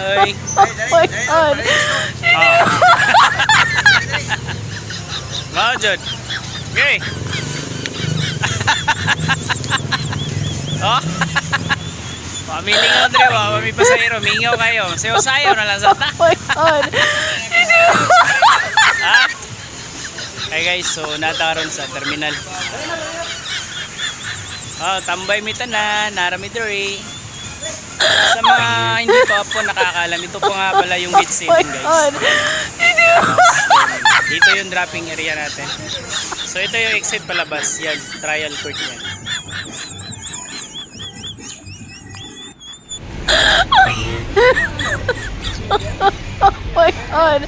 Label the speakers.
Speaker 1: Oy.
Speaker 2: Oh my God.
Speaker 1: Oh. Mao jud. Okay. Oh. Pamilingaw dre ba, mami pasahero, mingaw kayo. Sayo-sayo na lang sa ta.
Speaker 2: Oh my God.
Speaker 1: Ha? Hey guys, so nataron sa terminal. Oh, tambay mi tanan, narami diri. Sa mga hindi pa po nakakaalam, ito po nga pala yung gate
Speaker 2: Oh my
Speaker 1: 7 guys.
Speaker 2: God.
Speaker 1: Dito yung dropping area natin. So ito yung exit palabas, yan, trial court yan.
Speaker 2: Oh my God.